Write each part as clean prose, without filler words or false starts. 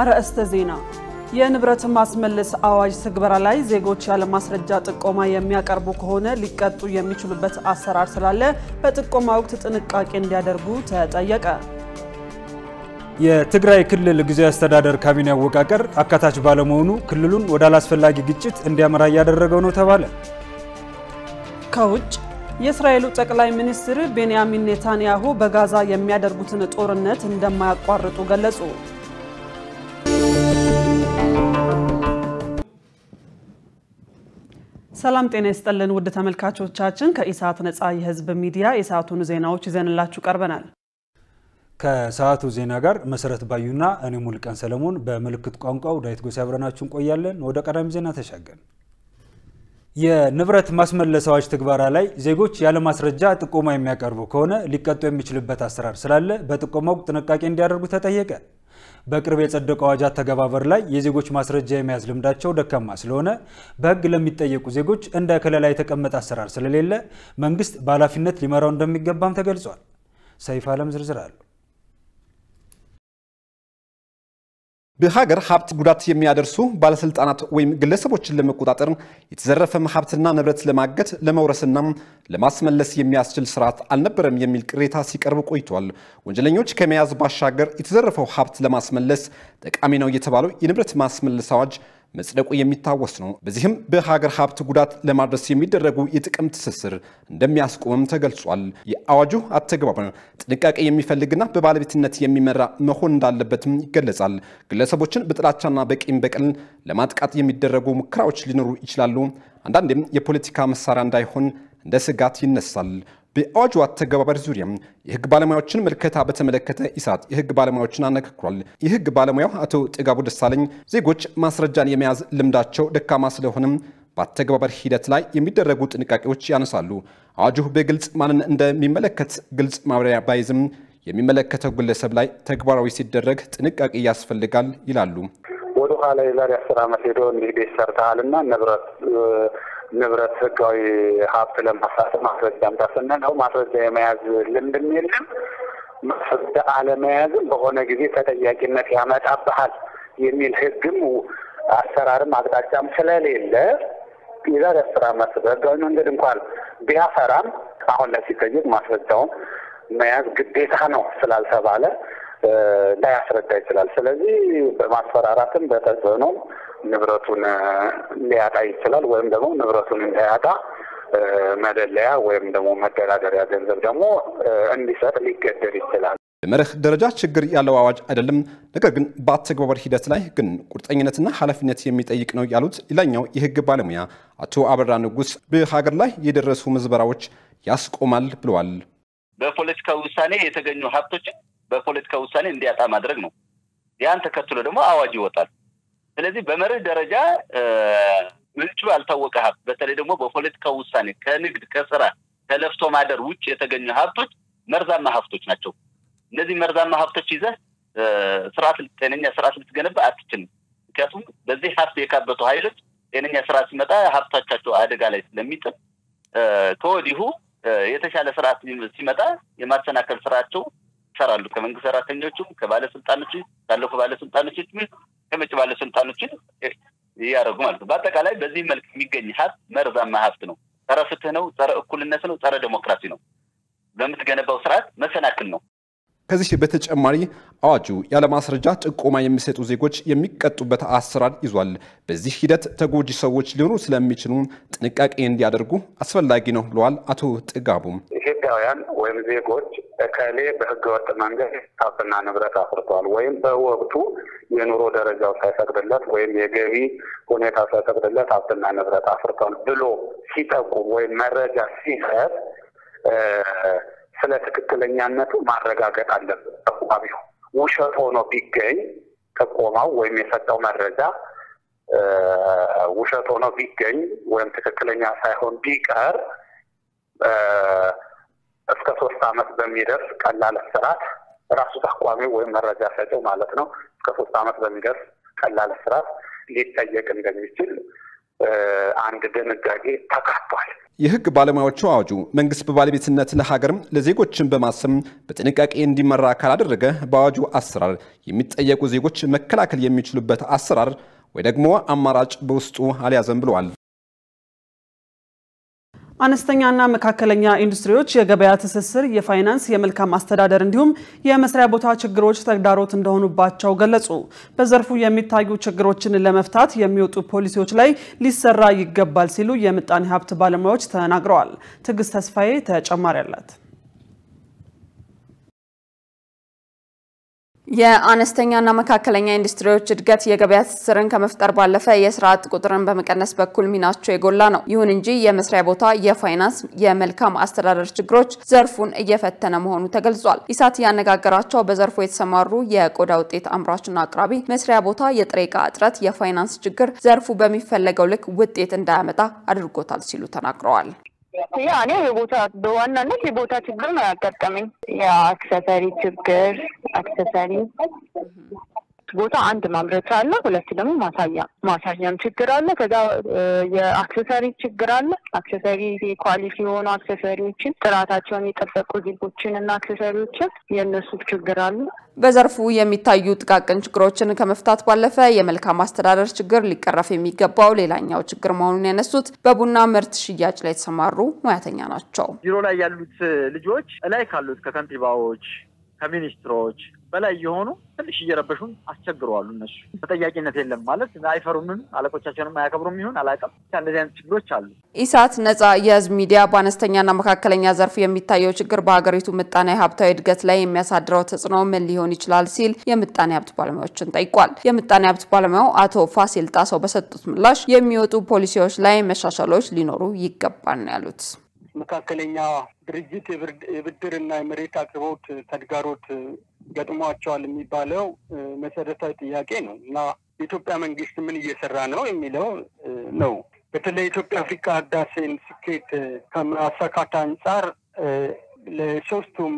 አርዕስተ ዜና የንብረት ማስመለስ አዋጅ ትግበራ ላይ ዜጎች ያለ ማስረጃ ጥቆማ የሚያቀርቡ ከሆነ ሊቀጡ የሚችሉበት አሰራር ስላለ በጥቆማ ወቅት ጥንቃቄ እንዲያደርጉ ተጠየቀ። የትግራይ ክልል ጊዜያዊ አስተዳደር ካቢኔ አወቃቀር አካታች ባለመሆኑ ክልሉን ወደ አላስፈላጊ ግጭት እንዲያመራ ያደረገው ነው ተባለ። ከውጭ የእስራኤሉ ጠቅላይ ሚኒስትር ቤንያሚን ኔታንያሁ በጋዛ የሚያደርጉትን ጦርነት እንደማያቋርጡ ገለጹ። ሰላም ጤና ይስጥልን ውድ ተመልካቾቻችን ከኢሳት ነፃ የህዝብ ሚዲያ የሰዓቱን ዜናዎች ይዘንላችሁ ቀርበናል። ከሰዓቱ ዜና ጋር መሰረት ባዩና እኔ ሙልቀን ሰለሞን በመልክት ቋንቋው ዳይት ጎሳ አብረናችሁ እንቆያለን። ወደ ቀዳሚ ዜና ተሻገርን። የንብረት ማስመለስ አዋጅ ትግበራ ላይ ዜጎች ያለ ማስረጃ ጥቆማ የሚያቀርቡ ከሆነ ሊቀጡ የሚችሉበት አሰራር ስላለ በጥቆማው ጥንቃቄ እንዲያደርጉ ተጠየቀ። በቅርብ የጸደቀው አዋጅ አተገባበር ላይ የዜጎች ማስረጃ የመያዝ ልምዳቸው ደካማ ስለሆነ በህግ ለሚጠየቁ ዜጎች እንደ ከለላ የተቀመጠ አሰራር ስለሌለ መንግስት በኃላፊነት ሊመራው እንደሚገባም ተገልጿል። ሰይፍ አለም ዝርዝር አለው። በሀገር ሀብት ጉዳት የሚያደርሱ ባለስልጣናት ወይም ግለሰቦችን ለመቆጣጠር የተዘረፈ ሀብትና ንብረት ለማገት ለመውረስና ለማስመለስ የሚያስችል ስርዓት አልነበረም የሚል ቅሬታ ሲቀርብ ቆይቷል። ወንጀለኞች ከመያዝ ባሻገር የተዘረፈው ሀብት ለማስመለስ ጠቃሚ ነው የተባለው የንብረት ማስመለስ አዋጅ መጽደቁ የሚታወስ ነው። በዚህም በሀገር ሀብት ጉዳት ለማድረስ የሚደረጉ የጥቅም ትስስር እንደሚያስቆምም ተገልጿል። የአዋጁ አተገባበር ጥንቃቄ የሚፈልግና በባለቤትነት የሚመራ መሆን እንዳለበትም ይገለጻል። ግለሰቦችን በጥላቻና በቂም በቀል ለማጥቃት የሚደረጉ ሙከራዎች ሊኖሩ ይችላሉ። አንዳንዴም የፖለቲካ መሳሪያ እንዳይሆን እንደ ስጋት ይነሳል። በአዋጁ አተገባበር ዙሪያ የህግ ባለሙያዎችን መልከታ በተመለከተ ኢሳት የህግ ባለሙያዎችን አነጋግሯል። የህግ ባለሙያው አቶ ጥጋቡ ደሳለኝ ዜጎች ማስረጃን የመያዝ ልምዳቸው ደካማ ስለሆነም በአተገባበር ሂደት ላይ የሚደረጉ ጥንቃቄዎች ያነሳሉ። አዋጁ በግልጽ ማንን እንደሚመለከት ግልጽ ማብራሪያ ባይዝም የሚመለከተው ግለሰብ ላይ ተግባራዊ ሲደረግ ጥንቃቄ ያስፈልጋል ይላሉ። ወደ ኋላ የዛሬ 10 ዓመት ሄዶ እንዲህ ሰርተሃልና ንብረት ህጋዊ ሀብት ለማሳተፍ ማስረጃ አምጣሰና ነው ማስረጃ የመያዝ ልምድም የለም። ማስረጃ አለመያዝም በሆነ ጊዜ ተጠያቂነት ያመጣብሃል የሚል ህግም አሰራርም አቅጣጫም ስለሌለ የዛሬ 10 ዓመት በህጋዊ መንገድ እንኳን ቢያፈራም አሁን ላይ ሲጠየቅ ማስረጃውን መያዝ ግዴታ ነው ስላልተባለ ላያስረዳ ይችላል። ስለዚህ በማስፈራራትም በተጽዕኖ ንብረቱን ሊያጣ ይችላል ወይም ደግሞ ንብረቱን እንዳያጣ መደለያ ወይም ደግሞ መደራደሪያ ገንዘብ ደግሞ እንዲሰጥ ሊገደድ ይችላል። በመርህ ደረጃ ችግር ያለው አዋጅ አይደለም፣ ነገር ግን በአተገባበር ሂደት ላይ ግን ቁርጠኝነትና ኃላፊነት የሚጠይቅ ነው ያሉት ሌላኛው የህግ ባለሙያ አቶ አበራ ንጉስ በሀገር ላይ የደረሱ ምዝበራዎች ያስቆማል ብለዋል። በፖለቲካ ውሳኔ የተገኙ ሀብቶችን በፖለቲካ ውሳኔ እንዲያጣ ማድረግ ነው። ያን ተከትሎ ደግሞ አዋጅ ይወጣል። ስለዚህ በመርህ ደረጃ ምንጩ ያልታወቀ ሀብት በተለይ ደግሞ በፖለቲካ ውሳኔ ከንግድ ከስራ ከለፍቶ ማደር ውጭ የተገኙ ሀብቶች መርዛማ ሀብቶች ናቸው። እነዚህ መርዛማ ሀብቶች ይዘህ ጤነኛ ስርዓት ልትገነባ አትችልም። ምክንያቱም በዚህ ሀብት የካበቱ ኃይሎች ጤነኛ ስርዓት ሲመጣ ሀብታቸው አደጋ ላይ ስለሚጥል ከወዲሁ የተሻለ ስርዓት ሲመጣ የማሰናከል ስራቸው ይሰራሉ። ከመንግስት ሰራተኞችም ከባለስልጣኖች ካለፉ ባለስልጣኖች ከመጭ ባለስልጣኖች ያረጉ ማለት ነው። በአጠቃላይ በዚህ መልክ የሚገኝ ሀብት መርዛማ ሀብት ነው። ጸረ ፍትህ ነው፣ ጸረ እኩልነት ነው፣ ጸረ ዲሞክራሲ ነው። በምትገነባው ስርዓት መሰናክል ነው። ከዚህ በተጨማሪ አዋጁ ያለ ማስረጃ ጥቆማ የሚሰጡ ዜጎች የሚቀጡበት አሰራር ይዟል። በዚህ ሂደት ተጎጂ ሰዎች ሊሆኑ ስለሚችሉ ጥንቃቄ እንዲያደርጉ አስፈላጊ ነው ብለዋል አቶ ጥጋቡ። ኢትዮጵያውያን ወይም ዜጎች ከሌ በህገወጥ መንገድ ሀብትና ንብረት አፍርተዋል ወይም በወቅቱ የኑሮ ደረጃው ሳይፈቅድለት ወይም የገቢ ሁኔታ ሳይፈቅድለት ሀብትና ንብረት አፍርተዋል ብሎ ሲጠቁም ወይም መረጃ ሲሰጥ ስለ ትክክለኛነቱ ማረጋገጥ አለበት። ተቋሚው ውሸት ሆኖ ቢገኝ ተቆማው ወይም የሰጠው መረጃ ውሸት ሆኖ ቢገኝ ወይም ትክክለኛ ሳይሆን ቢቀር እስከ 3 ዓመት በሚደርስ ቀላል እስራት ራሱ ተቋሚው ወይም መረጃ ሰጪው ማለት ነው እስከ 3 ዓመት በሚደርስ ቀላል እስራት ሊጠየቅ እንደሚችል አንድ ድንጋጌ ተካቷል። የህግ ባለሙያዎቹ አዋጁ መንግስት በባለቤትነት ለሀገርም ለዜጎችን በማሰም በጥንቃቄ እንዲመራ ካላደረገ በአዋጁ አሰራር የሚጠየቁ ዜጎች መከላከል የሚችሉበት አሰራር ወይ ደግሞ አማራጭ በውስጡ አልያዘም ብለዋል። አነስተኛና መካከለኛ ኢንዱስትሪዎች የገበያ ትስስር፣ የፋይናንስ፣ የመልካም አስተዳደር እንዲሁም የመስሪያ ቦታ ችግሮች ተግዳሮት እንደሆኑባቸው ገለጹ። በዘርፉ የሚታዩ ችግሮችን ለመፍታት የሚወጡ ፖሊሲዎች ላይ ሊሰራ ይገባል ሲሉ የምጣኔ ሀብት ባለሙያዎች ተናግረዋል። ትዕግስት ተስፋዬ ተጨማሪ አላት። የአነስተኛና መካከለኛ ኢንዱስትሪዎች እድገት የገበያ ትስስርን ከመፍጠር ባለፈ የስራ አጥ ቁጥርን በመቀነስ በኩል ሚናቸው የጎላ ነው። ይሁን እንጂ የመስሪያ ቦታ፣ የፋይናንስ፣ የመልካም አስተዳደር ችግሮች ዘርፉን እየፈተነ መሆኑ ተገልጿል። ኢሳት ያነጋገራቸው በዘርፉ የተሰማሩ የቆዳ ውጤት አምራችና አቅራቢ መስሪያ ቦታ የጥሬ ዕቃ እጥረት፣ የፋይናንስ ችግር ዘርፉ በሚፈለገው ልክ ውጤት እንዳያመጣ አድርጎታል ሲሉ ተናግረዋል። ያኔ በዋናነት የቦታ ችግር ነው ያጋጠመኝ። የአክሰሰሪ ችግር ቦታ አንድ ማምረቻ አለ፣ ሁለት ደግሞ ማሳያም ችግር አለ። ከዛ የአክሰሰሪ ችግር አለ። አክሰሰሪ ኳሊቲ የሆኑ አክሰሰሪዎችን ጥራታቸውን የጠበቁ ዚፖችን እና አክሰሰሪዎችን የነሱ ችግር አለ። በዘርፉ የሚታዩ ጥቃቅን ችግሮችን ከመፍታት ባለፈ የመልካም አስተዳደር ችግር ሊቀረፍ የሚገባው ሌላኛው ችግር መሆኑን ያነሱት በቡና ምርት ሽያጭ ላይ የተሰማሩ ሙያተኛ ናቸው። ቢሮ ላይ ያሉት ልጆች ላይ ካሉት ከከንቲባዎች ከሚኒስትሮች በላይ የሆኑ ትንሽ እየረበሹን አስቸግረዋል። እነሱ ተጠያቂነት የለም ማለት አይፈሩም፣ አለቆቻቸውንም አያከብሩም ይሁን አላውቅም። እንደዚህ አይነት ችግሮች አሉ። ኢሳት ነፃ የህዝብ ሚዲያ በአነስተኛና መካከለኛ ዘርፍ የሚታየው ችግር በሀገሪቱ ምጣኔ ሀብታዊ እድገት ላይ የሚያሳድረው ተጽዕኖ ምን ሊሆን ይችላል ሲል የምጣኔ ሀብት ባለሙያዎችን ጠይቋል። የምጣኔ ሀብት ባለሙያው አቶ ፋሲል ጣሰው በሰጡት ምላሽ የሚወጡ ፖሊሲዎች ላይ መሻሻሎች ሊኖሩ ይገባል ነው ያሉት። መካከለኛ ድርጅት የብድርና የመሬት አቅርቦት ተግዳሮት ገጥሟቸዋል የሚባለው መሰረታዊ ጥያቄ ነው እና የኢትዮጵያ መንግስት ምን እየሰራ ነው የሚለው ነው። በተለይ ኢትዮጵያ አፍሪካ ህዳሴን ስኬት ከማሳካት አንጻር ለሶስቱም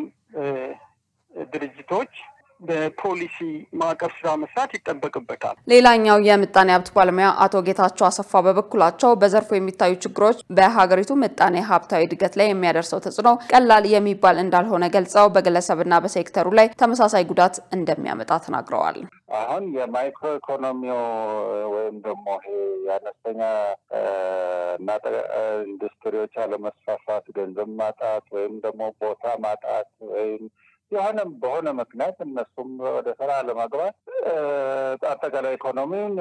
ድርጅቶች በፖሊሲ ማዕቀፍ ስራ መስራት ይጠበቅበታል። ሌላኛው የምጣኔ ሀብት ባለሙያ አቶ ጌታቸው አሰፋ በበኩላቸው በዘርፉ የሚታዩ ችግሮች በሀገሪቱ ምጣኔ ሀብታዊ እድገት ላይ የሚያደርሰው ተጽዕኖ ቀላል የሚባል እንዳልሆነ ገልጸው በግለሰብና በሴክተሩ ላይ ተመሳሳይ ጉዳት እንደሚያመጣ ተናግረዋል። አሁን የማይክሮ ኢኮኖሚው ወይም ደግሞ የአነስተኛ እና ኢንዱስትሪዎች አለመስፋፋት፣ ገንዘብ ማጣት ወይም ደግሞ ቦታ ማጣት ወይም የሆነም በሆነ ምክንያት እነሱም ወደ ስራ ለማግባት አጠቃላይ ኢኮኖሚውን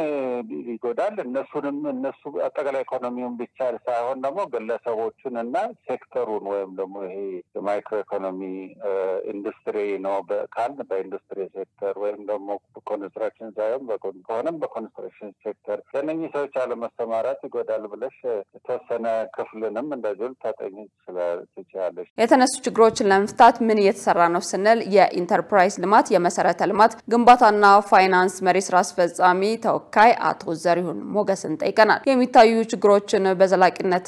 ይጎዳል። እነሱ አጠቃላይ ኢኮኖሚውን ብቻ ሳይሆን ደግሞ ግለሰቦችን እና ሴክተሩን ወይም ደግሞ ይሄ የማይክሮ ኢኮኖሚ ኢንዱስትሪ ነው ካልን በኢንዱስትሪ ሴክተር ወይም ደግሞ ኮንስትራክሽን ሳይሆን ከሆነም በኮንስትራክሽን ሴክተር ለእነኚህ ሰዎች አለመሰማራት ይጎዳል ብለሽ የተወሰነ ክፍልንም እንደዚሁ ታጠኝ ትችላለች። የተነሱ ችግሮችን ለመፍታት ምን እየተሰራ ነው ስንል የኢንተርፕራይዝ ልማት የመሰረተ ልማት ግንባታና ፋይናንስ መሪ ስራ አስፈጻሚ ተወካይ አቶ ዘሪሁን ሞገስን ጠይቀናል። የሚታዩ ችግሮችን በዘላቂነት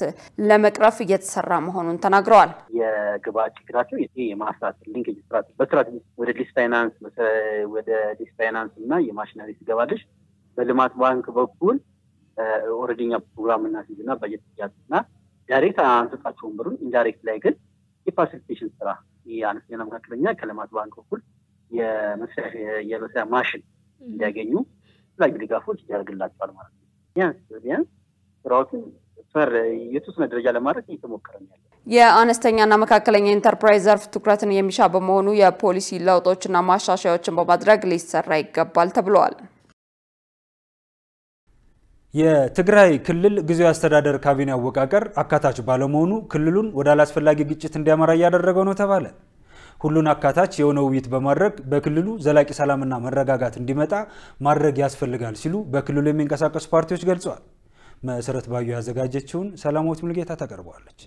ለመቅረፍ እየተሰራ መሆኑን ተናግረዋል። የግብአት ችግራቸው የማስራት ሊንኬጅ ስትራቴጂ በስትራቴጂ ወደ ዲስፋይናንስ እና የማሽነሪ ሲገባልሽ በልማት ባንክ በኩል ኦሬዲኛ ፕሮግራምና ሲዝና በጀት ያጥና ዳይሬክት አንተጣቸውን ብሩን ኢንዳይሬክት ላይ ግን የፋሲሊቴሽን ስራ የአነስተኛ መካከለኛ ከልማት ባንክ በኩል የመስሪያ ማሽን እንዲያገኙ ላይ ድጋፎች ያደርግላቸዋል ማለት ነው። ቢያንስ ስራዎችን የተወሰነ ደረጃ ለማድረግ እየተሞከረ ነው ያለው። የአነስተኛና መካከለኛ ኢንተርፕራይዝ ዘርፍ ትኩረትን የሚሻ በመሆኑ የፖሊሲ ለውጦችና ማሻሻያዎችን በማድረግ ሊሰራ ይገባል ተብሏል። የትግራይ ክልል ጊዜያዊ አስተዳደር ካቢኔ አወቃቀር አካታች ባለመሆኑ ክልሉን ወደ አላስፈላጊ ግጭት እንዲያመራ ያደረገው ነው ተባለ። ሁሉን አካታች የሆነ ውይይት በማድረግ በክልሉ ዘላቂ ሰላምና መረጋጋት እንዲመጣ ማድረግ ያስፈልጋል ሲሉ በክልሉ የሚንቀሳቀሱ ፓርቲዎች ገልጸዋል። መሰረት ባዩ ያዘጋጀችውን ሰላማዊት ሙልጌታ ታቀርባለች።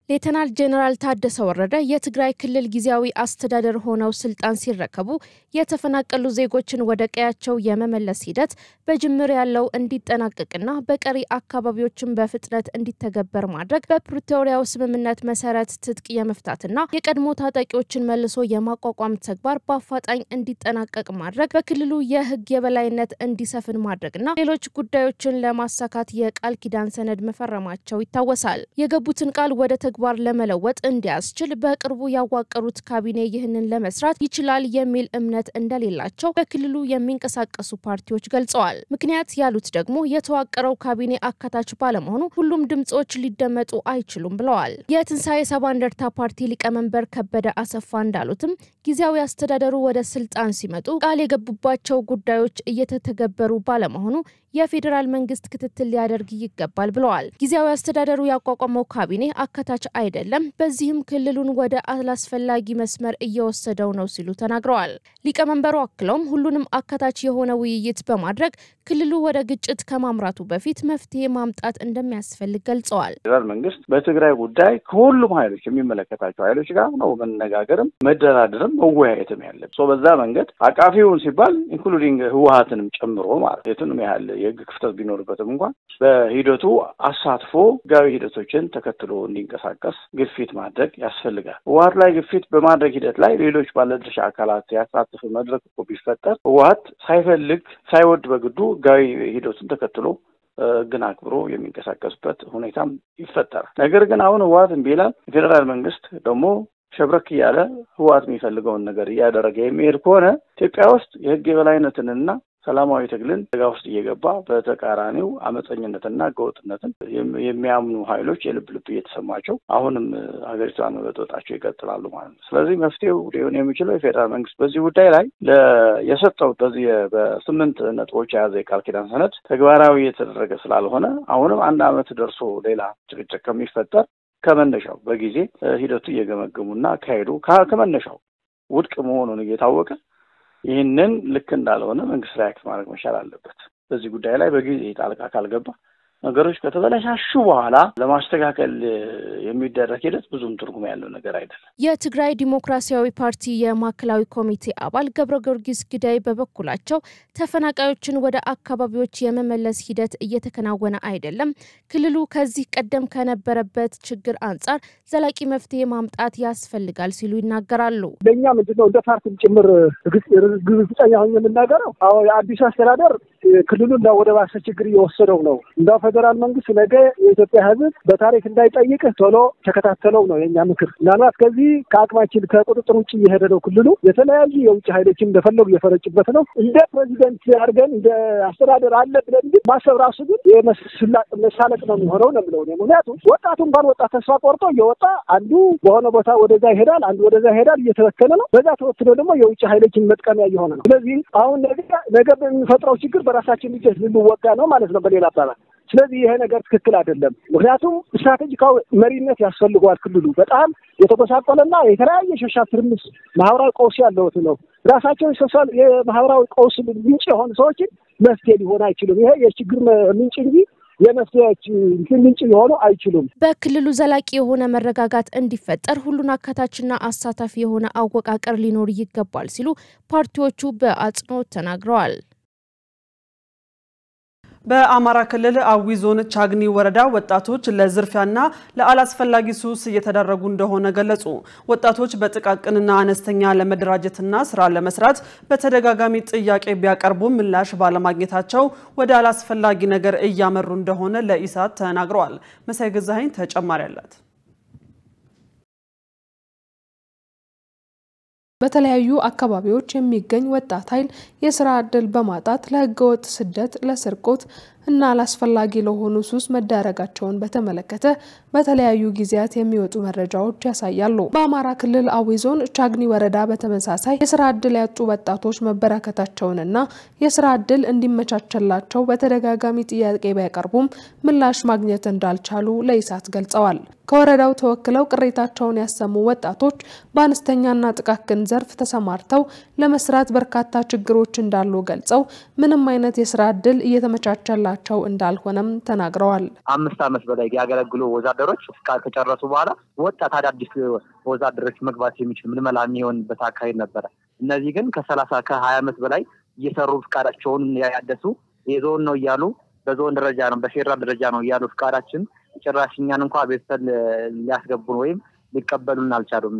ሌተናል ጄኔራል ታደሰ ወረደ የትግራይ ክልል ጊዜያዊ አስተዳደር ሆነው ስልጣን ሲረከቡ የተፈናቀሉ ዜጎችን ወደ ቀያቸው የመመለስ ሂደት በጅምር ያለው እንዲጠናቀቅና በቀሪ አካባቢዎችን በፍጥነት እንዲተገበር ማድረግ በፕሪቶሪያው ስምምነት መሰረት ትጥቅ የመፍታትና የቀድሞ ታጣቂዎችን መልሶ የማቋቋም ተግባር በአፋጣኝ እንዲጠናቀቅ ማድረግ በክልሉ የህግ የበላይነት እንዲሰፍን ማድረግና ሌሎች ጉዳዮችን ለማሳካት የቃል ኪዳን ሰነድ መፈረማቸው ይታወሳል። የገቡትን ቃል ወደ ተግባር ለመለወጥ እንዲያስችል በቅርቡ ያዋቀሩት ካቢኔ ይህንን ለመስራት ይችላል የሚል እምነት እንደሌላቸው በክልሉ የሚንቀሳቀሱ ፓርቲዎች ገልጸዋል። ምክንያት ያሉት ደግሞ የተዋቀረው ካቢኔ አካታች ባለመሆኑ ሁሉም ድምጾች ሊደመጡ አይችሉም ብለዋል። የትንሳኤ ሰባ እንደርታ ፓርቲ ሊቀመንበር ከበደ አሰፋ እንዳሉትም ጊዜያዊ አስተዳደሩ ወደ ስልጣን ሲመጡ ቃል የገቡባቸው ጉዳዮች እየተተገበሩ ባለመሆኑ የፌደራል መንግስት ክትትል ሊያደርግ ይገባል ብለዋል። ጊዜያዊ አስተዳደሩ ያቋቋመው ካቢኔ አካታች አይደለም፣ በዚህም ክልሉን ወደ አላስፈላጊ መስመር እየወሰደው ነው ሲሉ ተናግረዋል። ሊቀመንበሩ አክለውም ሁሉንም አካታች የሆነ ውይይት በማድረግ ክልሉ ወደ ግጭት ከማምራቱ በፊት መፍትሄ ማምጣት እንደሚያስፈልግ ገልጸዋል። ፌደራል መንግስት በትግራይ ጉዳይ ከሁሉም ኃይሎች የሚመለከታቸው ኃይሎች ጋር ነው መነጋገርም መደራደርም መወያየትም ያለበት። በዛ መንገድ አቃፊውን ሲባል ኢንክሉዲንግ ህወሓትንም ጨምሮ ማለት የቱንም ያህል የህግ ክፍተት ቢኖርበትም እንኳን በሂደቱ አሳትፎ ህጋዊ ሂደቶችን ተከትሎ እንዲንቀሳቀስ ግፊት ማድረግ ያስፈልጋል። ህወሓት ላይ ግፊት በማድረግ ሂደት ላይ ሌሎች ባለድርሻ አካላት ያሳተፈ መድረክ እኮ ቢፈጠር ህወሓት ሳይፈልግ ሳይወድ በግዱ ህጋዊ ሂደቱን ተከትሎ ግን አክብሮ የሚንቀሳቀስበት ሁኔታም ይፈጠራል። ነገር ግን አሁን ህወሓት እምቢ ይላል። ፌደራል መንግስት ደግሞ ሸብረክ ያለ ህወሓት የሚፈልገውን ነገር እያደረገ የሚሄድ ከሆነ ኢትዮጵያ ውስጥ የህግ የበላይነትንና ሰላማዊ ትግልን ደጋ ውስጥ እየገባ በተቃራኒው አመፀኝነትና ገወጥነትን የሚያምኑ ኃይሎች የልብ ልብ እየተሰማቸው አሁንም ሀገሪቷን መበጥበጣቸው ይቀጥላሉ ማለት ነው። ስለዚህ መፍትሄው ሊሆን የሚችለው የፌደራል መንግስት በዚህ ጉዳይ ላይ የሰጠው በዚህ በ8 ነጥቦች የያዘ የቃል ኪዳን ሰነድ ተግባራዊ የተደረገ ስላልሆነ አሁንም አንድ አመት ደርሶ ሌላ ጭቅጭቅ ከሚፈጠር ከመነሻው በጊዜ ሂደቱ እየገመገሙና ካሄዱ ከመነሻው ውድቅ መሆኑን እየታወቀ ይህንን ልክ እንዳልሆነ መንግስት ሪአክት ማድረግ መቻል አለበት። በዚህ ጉዳይ ላይ በጊዜ ጣልቃ ካልገባ ነገሮች ከተበላሻሹ በኋላ ለማስተካከል የሚደረግ ሂደት ብዙም ትርጉም ያለው ነገር አይደለም። የትግራይ ዲሞክራሲያዊ ፓርቲ የማዕከላዊ ኮሚቴ አባል ገብረ ጊዮርጊስ ግዳይ በበኩላቸው ተፈናቃዮችን ወደ አካባቢዎች የመመለስ ሂደት እየተከናወነ አይደለም፣ ክልሉ ከዚህ ቀደም ከነበረበት ችግር አንጻር ዘላቂ መፍትሄ ማምጣት ያስፈልጋል ሲሉ ይናገራሉ። ለኛ ምንድነው እንደ ፓርቲም ጭምር ግብጽኛ ሆኜ የምናገረው የአዲስ አስተዳደር ክልሉን ወደ ባሰ ችግር እየወሰደው ነው። እንደ ፌደራል መንግስት ነገ የኢትዮጵያ ህዝብ በታሪክ እንዳይጠይቅ ቶሎ ተከታተለው ነው የኛ ምክር። ምናልባት ከዚህ ከአቅማችን ከቁጥጥር ውጭ እየሄደ ነው ክልሉ። የተለያዩ የውጭ ኃይሎችን እንደፈለጉ እየፈረጩበት ነው። እንደ ፕሬዚደንት አድርገን እንደ አስተዳደር አለ ብለን ግን ማሰብ ራሱ ግን መሳለቅ ነው የሚሆነው ነው የምለው። ምክንያቱም ወጣቱ እንኳን ወጣት ተስፋ ቆርጦ እየወጣ አንዱ በሆነ ቦታ ወደዛ ይሄዳል፣ አንዱ ወደዛ ይሄዳል፣ እየተበተነ ነው። በዛ ተወትዶ ደግሞ የውጭ ኃይሎችን መጥቀሚያ እየሆነ ነው። ስለዚህ አሁን ነገ በሚፈጥረው ችግር በራሳችን ልጅ ልንወጋ ነው ማለት ነው በሌላ አባባል። ስለዚህ ይሄ ነገር ትክክል አይደለም። ምክንያቱም ስትራቴጂካዊ መሪነት ያስፈልገዋል። ክልሉ በጣም የተጎሳቆለና የተለያየ ሶሻል ትርምስ ማህበራዊ ቀውስ ያለው ነው። ራሳቸው ሶሻል የማህበራዊ ቀውስ ምንጭ የሆኑ ሰዎችን መፍትሄ ሊሆን አይችልም። ይሄ የችግር ምንጭ እንጂ የመፍትሄዎች ምንጭ ሊሆኑ አይችሉም። በክልሉ ዘላቂ የሆነ መረጋጋት እንዲፈጠር ሁሉን አካታችና አሳታፊ የሆነ አወቃቀር ሊኖር ይገባል ሲሉ ፓርቲዎቹ በአጽንኦት ተናግረዋል። በአማራ ክልል አዊ ዞን ቻግኒ ወረዳ ወጣቶች ለዝርፊያና ለአላስፈላጊ ሱስ እየተዳረጉ እንደሆነ ገለጹ። ወጣቶች በጥቃቅንና አነስተኛ ለመደራጀትና ስራ ለመስራት በተደጋጋሚ ጥያቄ ቢያቀርቡ ምላሽ ባለማግኘታቸው ወደ አላስፈላጊ ነገር እያመሩ እንደሆነ ለኢሳት ተናግረዋል። መሳይ ገዛኸኝ ተጨማሪ አላት። በተለያዩ አካባቢዎች የሚገኝ ወጣት ኃይል የሥራ ዕድል በማጣት ለህገወጥ ስደት፣ ለስርቆት እና አላስፈላጊ ለሆኑ ሱስ መዳረጋቸውን በተመለከተ በተለያዩ ጊዜያት የሚወጡ መረጃዎች ያሳያሉ። በአማራ ክልል አዊ ዞን ቻግኒ ወረዳ በተመሳሳይ የሥራ ዕድል ያጡ ወጣቶች መበራከታቸውንና የሥራ ዕድል እንዲመቻቸላቸው በተደጋጋሚ ጥያቄ ቢያቀርቡም ምላሽ ማግኘት እንዳልቻሉ ለኢሳት ገልጸዋል። ከወረዳው ተወክለው ቅሬታቸውን ያሰሙ ወጣቶች በአነስተኛና ጥቃቅን ዘርፍ ተሰማርተው ለመስራት በርካታ ችግሮች እንዳሉ ገልጸው ምንም አይነት የሥራ ዕድል እየተመቻቸላቸው እየተደረገላቸው እንዳልሆነም ተናግረዋል። 5 ዓመት በላይ ያገለግሉ ወዛደሮች ፍቃድ ከጨረሱ በኋላ ወጣት አዳዲስ ወዛደሮች መግባት የሚችሉ ምልመላ የሚሆንበት አካሄድ ነበር። እነዚህ ግን ከ30 ከ20 ዓመት በላይ እየሰሩ ፍቃዳቸውን ያደሱ የዞን ነው እያሉ በዞን ደረጃ ነው በፌደራል ደረጃ ነው እያሉ ፍቃዳችን ጭራሽኛን እንኳን ቤተሰብ ሊያስገቡን ወይም ሊቀበሉን አልቻሉም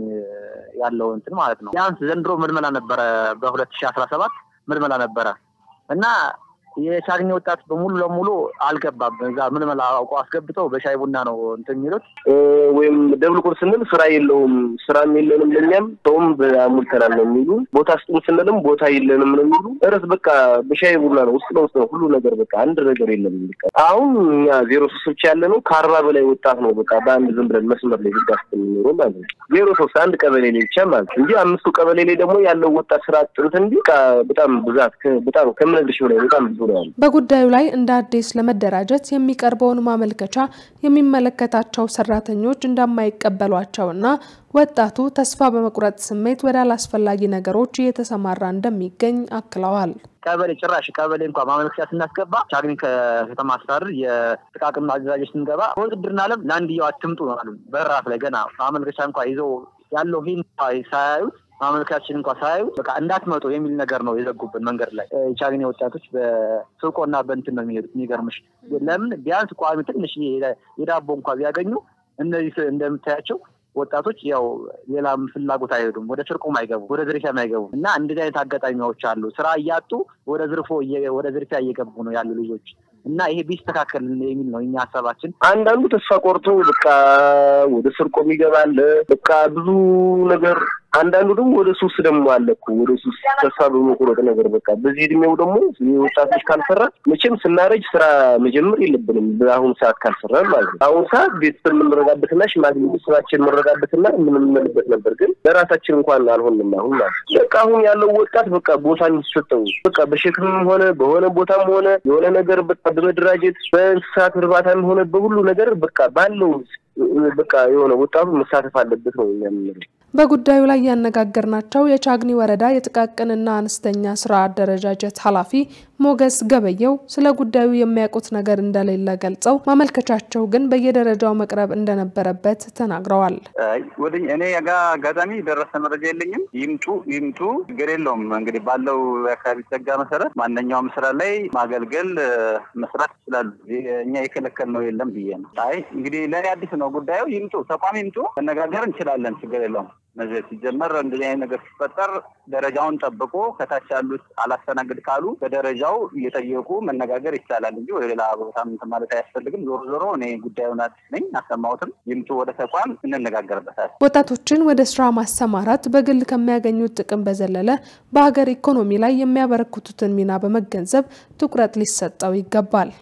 ያለው እንትን ማለት ነው። ያንስ ዘንድሮ ምልመላ ነበረ በ2017 ምልመላ ነበረ እና የቻግኒ ወጣት በሙሉ ለሙሉ አልገባም። እዛ ምልመላ አውቀው አስገብተው በሻይ ቡና ነው እንትን የሚሉት ወይም ደብልቁር ስንል ስራ የለውም ስራም የለንም ለኛም ተውም በአሙልተናል ነው የሚሉ ቦታ ስጡን ስንልም ቦታ የለንም ነው የሚሉ እርስ በቃ በሻይ ቡና ነው ውስጥ ነው ሁሉ ነገር በቃ አንድ ነገር የለም። አሁን እኛ 03 ያለ ነው ከ40 በላይ ወጣት ነው በቃ በአንድ ዝም ብለን መስመር ላይ ይጋስት ነው ማለት ነው። 03 አንድ ቀበሌ ላይ ብቻ ማለት እንጂ 5 ቀበሌ ላይ ደግሞ ያለው ወጣት ስራ ጥንት እንጂ በጣም ብዛት በጣም ከመንደሽ ላይ በጣም በጉዳዩ ላይ እንደ አዲስ ለመደራጀት የሚቀርበውን ማመልከቻ የሚመለከታቸው ሰራተኞች እንደማይቀበሏቸውና ወጣቱ ተስፋ በመቁረጥ ስሜት ወደ አላስፈላጊ ነገሮች እየተሰማራ እንደሚገኝ አክለዋል። ቀበሌ ጭራሽ ቀበሌ እንኳን ማመልከቻ ስናስገባ ቻግኒ ከተማ አስተዳደር የጥቃቅን ማዘጋጀት ስንገባ ወድድርና ዓለም ላንዲያው አትምጡ አሉ። በራፍ ላይ ገና ማመልከቻ እንኳን ይዘው ያለው ሂንታ ሳያዩት ማመልከቻችን እንኳን ሳያዩ በቃ እንዳትመጡ የሚል ነገር ነው የዘጉብን መንገድ ላይ። ቻግኒ ወጣቶች በስርቆና በእንትን ነው የሚሄዱት። የሚገርምሽ ለምን ቢያንስ ቋሚ ትንሽ የዳቦ እንኳን ቢያገኙ እነዚህ እንደምታያቸው ወጣቶች ያው ሌላ ፍላጎት አይሄዱም፣ ወደ ስርቆም አይገቡም፣ ወደ ዝርፊያም አይገቡም እና እንደዚህ አይነት አጋጣሚዎች አሉ። ስራ እያጡ ወደ ዝርፊያ እየገቡ ነው ያሉ ልጆች እና ይሄ ቢስተካከል የሚል ነው እኛ ሐሳባችን። አንዳንዱ ተስፋ ቆርጦ በቃ ወደ ስርቆም ይገባል በቃ ብዙ ነገር አንዳንዱ ደግሞ ወደ ሱስ ደግሞ አለኩ ወደ ሱስ ተስፋ በመቁረጥ ነገር በቃ በዚህ እድሜው ደግሞ ወጣቶች ካልሰራ መቼም ስናረጅ ስራ መጀመር የለብንም። በአሁን ሰዓት ካልሰራ ማለት ነው አሁን ሰዓት ቤተሰብ ምንረጋበትና ሽማግሌ ስራችን ምንረጋበትና ምንም መልበት ነበር ግን ለራሳችን እንኳን አልሆንም አሁን ማለት በቃ አሁን ያለው ወጣት በቃ ቦታ ይሰጠው በቃ በሸክምም ሆነ በሆነ ቦታም ሆነ የሆነ ነገር በቃ በመደራጀት በእንስሳት እርባታም ሆነ በሁሉ ነገር በቃ ባለው በቃ የሆነ ወጣቱ መሳተፍ አለበት ነው የሚያምነው። በጉዳዩ ላይ ያነጋገርናቸው የቻግኒ ወረዳ የጥቃቅንና አነስተኛ ስራ አደረጃጀት ኃላፊ ሞገስ ገበየው ስለ ጉዳዩ የሚያውቁት ነገር እንደሌለ ገልጸው ማመልከቻቸው ግን በየደረጃው መቅረብ እንደነበረበት ተናግረዋል። እኔ ጋር አጋጣሚ ደረሰ መረጃ የለኝም። ይምጡ ችግር የለውም እንግዲህ ባለው አካባቢ ተጋ መሰረት ማንኛውም ስራ ላይ ማገልገል መስራት ይችላሉ። እኛ የከለከል ነው የለም ብዬ ነው። እንግዲህ ለኔ አዲስ ነው ጉዳዩ። ይምጡ ተቋም ይምጡ መነጋገር እንችላለን ችግር የለውም። መዘዝ ሲጀመር እንደዚህ አይነት ነገር ሲፈጠር ደረጃውን ጠብቆ ከታች ያሉት አላስተናግድ ካሉ በደረጃው እየጠየቁ መነጋገር ይቻላል እንጂ ወደ ሌላ ቦታ ምን ማለት አያስፈልግም። ዞሮ እኔ ጉዳዩን አዲስ ነኝ አሰማሁትም። ይምጡ ወደ ተቋም እንነጋገርበታለን። ወጣቶችን ወደ ስራ ማሰማራት በግል ከሚያገኙት ጥቅም በዘለለ በሀገር ኢኮኖሚ ላይ የሚያበረክቱትን ሚና በመገንዘብ ትኩረት ሊሰጠው ይገባል።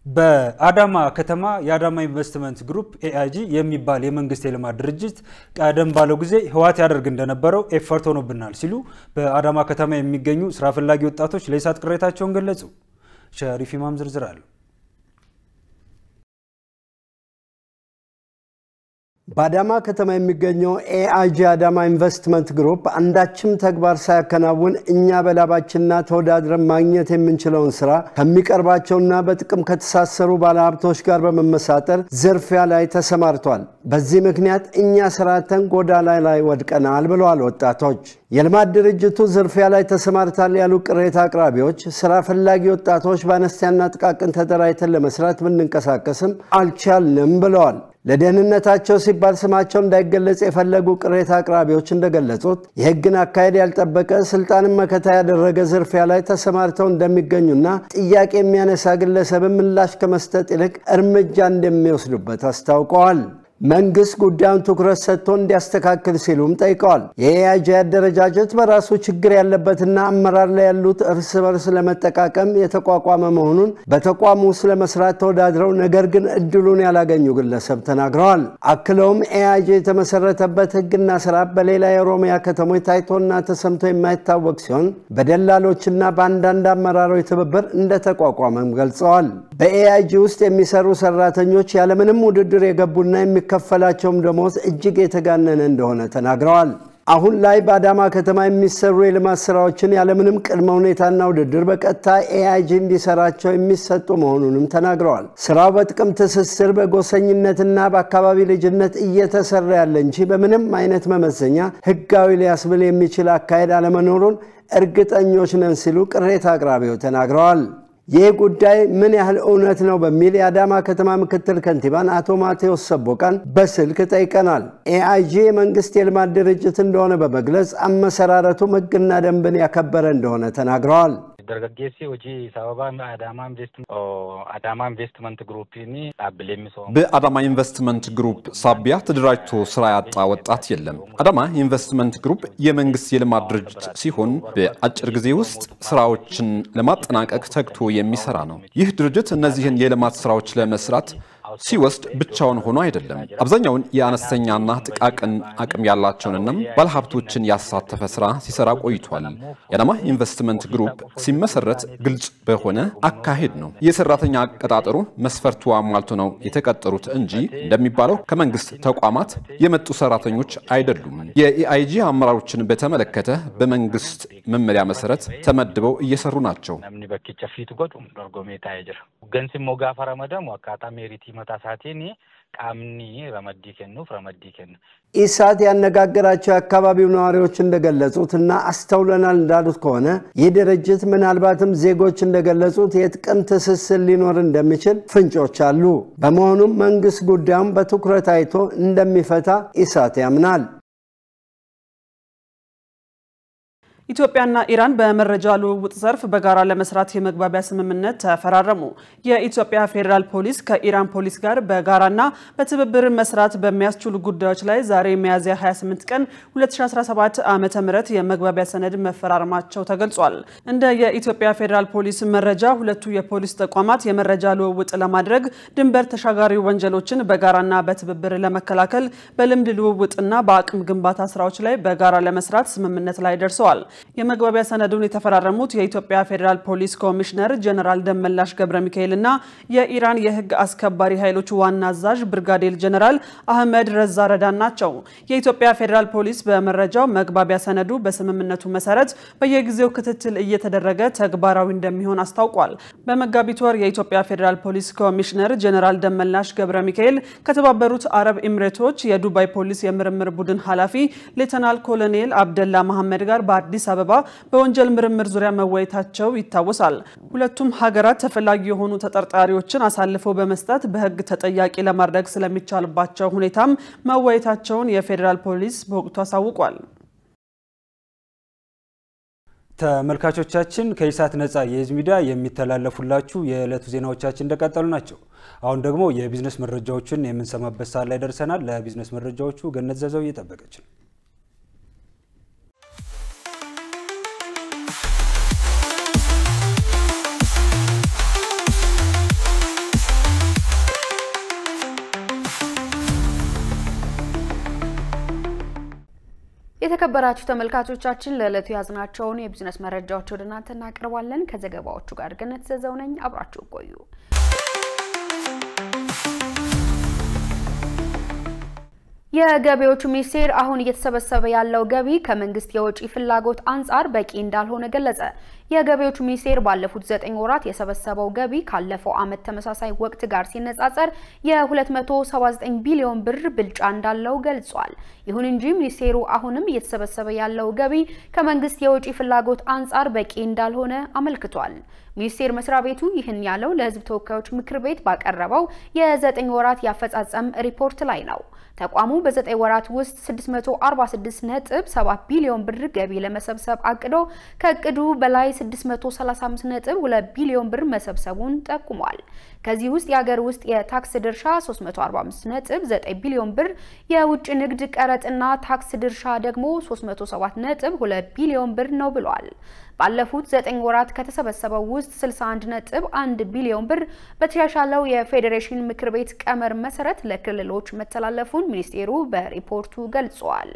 በአዳማ ከተማ የአዳማ ኢንቨስትመንት ግሩፕ ኤአይጂ የሚባል የመንግስት የልማት ድርጅት ቀደም ባለው ጊዜ ህዋት ያደርግ እንደነበረው ኤፈርት ሆኖብናል ሲሉ በአዳማ ከተማ የሚገኙ ስራ ፈላጊ ወጣቶች ለኢሳት ቅሬታቸውን ገለጹ። ሸሪፍ ኢማም ዝርዝር አለው። በአዳማ ከተማ የሚገኘው ኤአይጂ አዳማ ኢንቨስትመንት ግሩፕ አንዳችም ተግባር ሳያከናውን እኛ በላባችንና ተወዳድረን ማግኘት የምንችለውን ስራ ከሚቀርባቸውና በጥቅም ከተሳሰሩ ባለሀብቶች ጋር በመመሳጠር ዝርፊያ ላይ ተሰማርቷል። በዚህ ምክንያት እኛ ስራተን ጎዳና ላይ ወድቀናል ብለዋል ወጣቶች። የልማት ድርጅቱ ዝርፊያ ላይ ተሰማርታል ያሉ ቅሬታ አቅራቢዎች ስራ ፈላጊ ወጣቶች በአነስተኛና ጥቃቅን ተደራጅተን ለመስራት ብንንቀሳቀስም አልቻልንም ብለዋል። ለደህንነታቸው ሲባል ስማቸው እንዳይገለጽ የፈለጉ ቅሬታ አቅራቢዎች እንደገለጹት የህግን አካሄድ ያልጠበቀ ስልጣንን መከታ ያደረገ ዝርፊያ ላይ ተሰማርተው እንደሚገኙና ጥያቄ የሚያነሳ ግለሰብ ምላሽ ከመስጠት ይልቅ እርምጃ እንደሚወስዱበት አስታውቀዋል። መንግስት ጉዳዩን ትኩረት ሰጥቶ እንዲያስተካክል ሲሉም ጠይቀዋል። የኤአይጂ አደረጃጀት በራሱ ችግር ያለበትና አመራር ላይ ያሉት እርስ በርስ ለመጠቃቀም የተቋቋመ መሆኑን በተቋሙ ስለመስራት ተወዳድረው ነገር ግን እድሉን ያላገኙ ግለሰብ ተናግረዋል። አክለውም ኤአይጂ የተመሰረተበት ህግና ስርዓት በሌላ የኦሮሚያ ከተሞች ታይቶና ተሰምቶ የማይታወቅ ሲሆን በደላሎችና በአንዳንድ አመራሮች ትብብር እንደተቋቋመም ገልጸዋል። በኤአይጂ ውስጥ የሚሰሩ ሰራተኞች ያለምንም ውድድር የገቡና ከፈላቸውም ደሞዝ እጅግ የተጋነነ እንደሆነ ተናግረዋል። አሁን ላይ በአዳማ ከተማ የሚሰሩ የልማት ስራዎችን ያለምንም ቅድመ ሁኔታና ውድድር በቀጥታ ኤአይጂ እንዲሰራቸው የሚሰጡ መሆኑንም ተናግረዋል። ስራው በጥቅም ትስስር በጎሰኝነትና በአካባቢ ልጅነት እየተሰራ ያለ እንጂ በምንም አይነት መመዘኛ ህጋዊ ሊያስብል የሚችል አካሄድ አለመኖሩን እርግጠኞች ነን ሲሉ ቅሬታ አቅራቢው ተናግረዋል። ይህ ጉዳይ ምን ያህል እውነት ነው በሚል የአዳማ ከተማ ምክትል ከንቲባን አቶ ማቴዎስ ሰቦቃን በስልክ ጠይቀናል። ኤአይጂ የመንግስት የልማት ድርጅት እንደሆነ በመግለጽ አመሰራረቱ ህግና ደንብን ያከበረ እንደሆነ ተናግረዋል። ደርገጌሲ ወጂ ሰበባ አዳማ ኢንቨስትመንት ግሩፕ በአዳማ ኢንቨስትመንት ግሩፕ ሳቢያ ተደራጅቶ ስራ ያጣ ወጣት የለም። አዳማ ኢንቨስትመንት ግሩፕ የመንግስት የልማት ድርጅት ሲሆን በአጭር ጊዜ ውስጥ ስራዎችን ለማጠናቀቅ ተግቶ የሚሰራ ነው። ይህ ድርጅት እነዚህን የልማት ስራዎች ለመስራት ሲወስድ ብቻውን ሆኖ አይደለም። አብዛኛውን የአነስተኛና ጥቃቅን አቅም ያላቸውንና ባለሀብቶችን ያሳተፈ ስራ ሲሰራ ቆይቷል። የአዳማ ኢንቨስትመንት ግሩፕ ሲመሰረት ግልጽ በሆነ አካሄድ ነው። የሰራተኛ አቀጣጠሩ መስፈርቱ አሟልቶ ነው የተቀጠሩት እንጂ እንደሚባለው ከመንግስት ተቋማት የመጡ ሰራተኞች አይደሉም። የኤአይጂ አመራሮችን በተመለከተ በመንግስት መመሪያ መሰረት ተመድበው እየሰሩ ናቸው። ኢሳት ያነጋገራቸው የአካባቢው ነዋሪዎች እንደገለጹትና አስተውለናል እንዳሉት ከሆነ ይህ ድርጅት ምናልባትም ዜጎች እንደገለጹት የጥቅም ትስስር ሊኖር እንደሚችል ፍንጮች አሉ። በመሆኑም መንግስት ጉዳዩን በትኩረት አይቶ እንደሚፈታ ኢሳት ያምናል። ኢትዮጵያና ኢራን በመረጃ ልውውጥ ዘርፍ በጋራ ለመስራት የመግባቢያ ስምምነት ተፈራረሙ። የኢትዮጵያ ፌደራል ፖሊስ ከኢራን ፖሊስ ጋር በጋራና በትብብር መስራት በሚያስችሉ ጉዳዮች ላይ ዛሬ ሚያዝያ 28 ቀን 2017 ዓ.ም የመግባቢያ ሰነድ መፈራረማቸው ተገልጿል። እንደ የኢትዮጵያ ፌደራል ፖሊስ መረጃ ሁለቱ የፖሊስ ተቋማት የመረጃ ልውውጥ ለማድረግ ድንበር ተሻጋሪ ወንጀሎችን በጋራና በትብብር ለመከላከል በልምድ ልውውጥና በአቅም ግንባታ ስራዎች ላይ በጋራ ለመስራት ስምምነት ላይ ደርሰዋል። የመግባቢያ ሰነዱን የተፈራረሙት የኢትዮጵያ ፌደራል ፖሊስ ኮሚሽነር ጀነራል ደመላሽ ገብረ ሚካኤልና የኢራን የህግ አስከባሪ ኃይሎች ዋና አዛዥ ብርጋዴር ጀነራል አህመድ ረዛ ረዳን ናቸው። የኢትዮጵያ ፌደራል ፖሊስ በመረጃው መግባቢያ ሰነዱ በስምምነቱ መሰረት በየጊዜው ክትትል እየተደረገ ተግባራዊ እንደሚሆን አስታውቋል። በመጋቢት ወር የኢትዮጵያ ፌደራል ፖሊስ ኮሚሽነር ጀነራል ደመላሽ ገብረ ሚካኤል ከተባበሩት አረብ ኤሚሬቶች የዱባይ ፖሊስ የምርምር ቡድን ኃላፊ ሌተናል ኮሎኔል አብደላ መሐመድ ጋር በአዲስ አበባ በወንጀል ምርምር ዙሪያ መወያየታቸው ይታወሳል። ሁለቱም ሀገራት ተፈላጊ የሆኑ ተጠርጣሪዎችን አሳልፈው በመስጠት በህግ ተጠያቂ ለማድረግ ስለሚቻልባቸው ሁኔታም መወያየታቸውን የፌደራል ፖሊስ በወቅቱ አሳውቋል። ተመልካቾቻችን ከኢሳት ነጻ የህዝብ ሚዲያ የሚተላለፉላችሁ የዕለቱ ዜናዎቻችን እንደቀጠሉ ናቸው። አሁን ደግሞ የቢዝነስ መረጃዎችን የምንሰማበት ሰዓት ላይ ደርሰናል። ለቢዝነስ መረጃዎቹ ገነት ዘዘው እየጠበቀች ነው። የተከበራችሁ ተመልካቾቻችን ለዕለቱ ያዝናቸውን የቢዝነስ መረጃዎች ወደ እናንተ እናቀርባለን። ከዘገባዎቹ ጋር ገነት ዘዘው ነኝ። አብራችሁ ቆዩ። የገቢዎች ሚኒስቴር አሁን እየተሰበሰበ ያለው ገቢ ከመንግስት የወጪ ፍላጎት አንፃር በቂ እንዳልሆነ ገለጸ። የገቢዎች ሚኒስቴር ባለፉት 9 ወራት የሰበሰበው ገቢ ካለፈው ዓመት ተመሳሳይ ወቅት ጋር ሲነጻጸር የ279 ቢሊዮን ብር ብልጫ እንዳለው ገልጿል። ይሁን እንጂ ሚኒስቴሩ አሁንም እየተሰበሰበ ያለው ገቢ ከመንግስት የወጪ ፍላጎት አንፃር በቂ እንዳልሆነ አመልክቷል። ሚኒስቴር መስሪያ ቤቱ ይህን ያለው ለህዝብ ተወካዮች ምክር ቤት ባቀረበው የ9 ወራት ያፈጻጸም ሪፖርት ላይ ነው። ተቋሙ በ9 ወራት ውስጥ 646.7 ቢሊዮን ብር ገቢ ለመሰብሰብ አቅዶ ከእቅዱ በላይ 635.2 ቢሊዮን ብር መሰብሰቡን ጠቁሟል። ከዚህ ውስጥ የሀገር ውስጥ የታክስ ድርሻ 345.9 ቢሊዮን ብር፣ የውጭ ንግድ ቀረጥና ታክስ ድርሻ ደግሞ 307.2 ቢሊዮን ብር ነው ብሏል። ባለፉት 9 ወራት ከተሰበሰበው ውስጥ 61.1 ቢሊዮን ብር በተሻሻለው የፌዴሬሽን ምክር ቤት ቀመር መሰረት ለክልሎች መተላለፉን ሚኒስቴሩ በሪፖርቱ ገልጿል።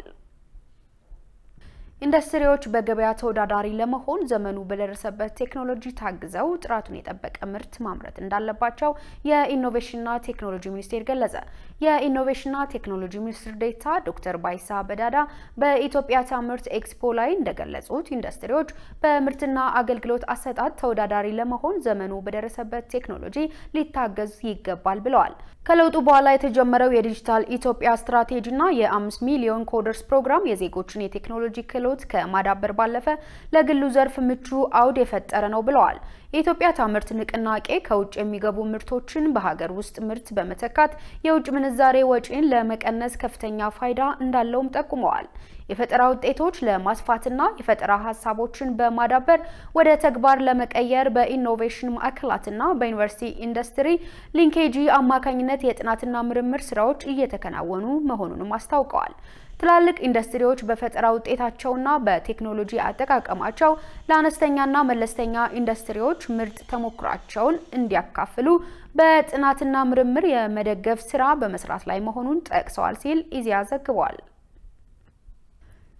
ኢንዱስትሪዎች በገበያ ተወዳዳሪ ለመሆን ዘመኑ በደረሰበት ቴክኖሎጂ ታግዘው ጥራቱን የጠበቀ ምርት ማምረት እንዳለባቸው የኢኖቬሽንና ቴክኖሎጂ ሚኒስቴር ገለጸ። የኢኖቬሽንና ቴክኖሎጂ ሚኒስትር ዴኤታ ዶክተር ባይሳ በዳዳ በኢትዮጵያ ታምርት ኤክስፖ ላይ እንደገለጹት ኢንዱስትሪዎች በምርትና አገልግሎት አሰጣጥ ተወዳዳሪ ለመሆን ዘመኑ በደረሰበት ቴክኖሎጂ ሊታገዙ ይገባል ብለዋል። ከለውጡ በኋላ የተጀመረው የዲጂታል ኢትዮጵያ ስትራቴጂና የ5 ሚሊዮን ኮደርስ ፕሮግራም የዜጎችን የቴክኖሎጂ ክህሎት ከማዳበር ባለፈ ለግሉ ዘርፍ ምቹ አውድ የፈጠረ ነው ብለዋል። የኢትዮጵያ ታምርት ንቅናቄ ከውጭ የሚገቡ ምርቶችን በሀገር ውስጥ ምርት በመተካት የውጭ ምንዛሬ ወጪን ለመቀነስ ከፍተኛ ፋይዳ እንዳለውም ጠቁመዋል። የፈጠራ ውጤቶች ለማስፋትና የፈጠራ ሀሳቦችን በማዳበር ወደ ተግባር ለመቀየር በኢኖቬሽን ማዕከላትና በዩኒቨርሲቲ ኢንዱስትሪ ሊንኬጂ አማካኝነት የጥናትና ምርምር ስራዎች እየተከናወኑ መሆኑንም አስታውቀዋል። ትላልቅ ኢንዱስትሪዎች በፈጠራ ውጤታቸውና በቴክኖሎጂ አጠቃቀማቸው ለአነስተኛና መለስተኛ ኢንዱስትሪዎች ምርጥ ተሞክሯቸውን እንዲያካፍሉ በጥናትና ምርምር የመደገፍ ስራ በመስራት ላይ መሆኑን ጠቅሰዋል ሲል ኢዜአ ዘግቧል።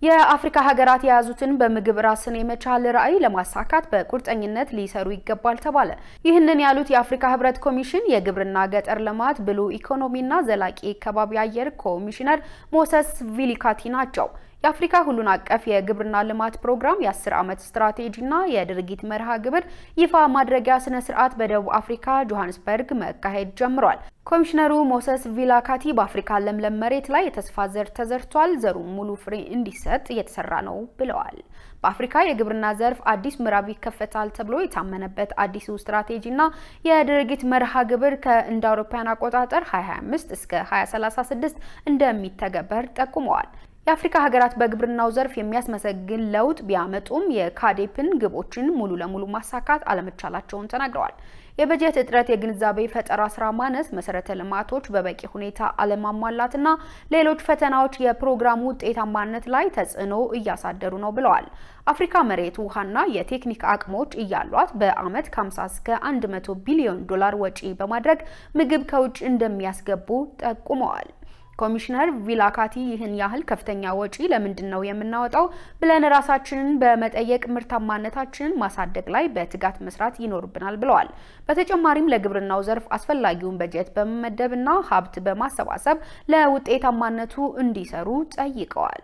የአፍሪካ ሀገራት የያዙትን በምግብ ራስን የመቻል ራዕይ ለማሳካት በቁርጠኝነት ሊሰሩ ይገባል ተባለ። ይህንን ያሉት የአፍሪካ ህብረት ኮሚሽን የግብርና ገጠር ልማት ብሉ ኢኮኖሚና ዘላቂ ከባቢ አየር ኮሚሽነር ሞሰስ ቪሊካቲ ናቸው። የአፍሪካ ሁሉን አቀፍ የግብርና ልማት ፕሮግራም የ10 ዓመት ስትራቴጂና የድርጊት መርሃ ግብር ይፋ ማድረጊያ ስነ ስርዓት በደቡብ አፍሪካ ጆሃንስበርግ መካሄድ ጀምሯል። ኮሚሽነሩ ሞሰስ ቪላካቲ በአፍሪካ ለምለም መሬት ላይ የተስፋ ዘር ተዘርቷል፣ ዘሩ ሙሉ ፍሬ እንዲሰጥ እየተሰራ ነው ብለዋል። በአፍሪካ የግብርና ዘርፍ አዲስ ምዕራፍ ይከፈታል ተብሎ የታመነበት አዲሱ ስትራቴጂና የድርጊት መርሃ ግብር ከእንደ አውሮፓውያን አቆጣጠር 2025 እስከ 2036 እንደሚተገበር ጠቁመዋል። የአፍሪካ ሀገራት በግብርናው ዘርፍ የሚያስመሰግን ለውጥ ቢያመጡም የካዴፕን ግቦችን ሙሉ ለሙሉ ማሳካት አለመቻላቸውን ተናግረዋል። የበጀት እጥረት፣ የግንዛቤ ፈጠራ ስራ ማነስ፣ መሰረተ ልማቶች በበቂ ሁኔታ አለማሟላትና ሌሎች ፈተናዎች የፕሮግራሙ ውጤታማነት ላይ ተጽዕኖ እያሳደሩ ነው ብለዋል። አፍሪካ መሬት፣ ውሃና የቴክኒክ አቅሞች እያሏት በአመት ከ50 እስከ 100 ቢሊዮን ዶላር ወጪ በማድረግ ምግብ ከውጭ እንደሚያስገቡ ጠቁመዋል። ኮሚሽነር ቪላካቲ ይህን ያህል ከፍተኛ ወጪ ለምንድን ነው የምናወጣው ብለን ራሳችንን በመጠየቅ ምርታማነታችንን ማሳደግ ላይ በትጋት መስራት ይኖርብናል ብለዋል። በተጨማሪም ለግብርናው ዘርፍ አስፈላጊውን በጀት በመመደብና ሀብት በማሰባሰብ ለውጤታማነቱ እንዲሰሩ ጠይቀዋል።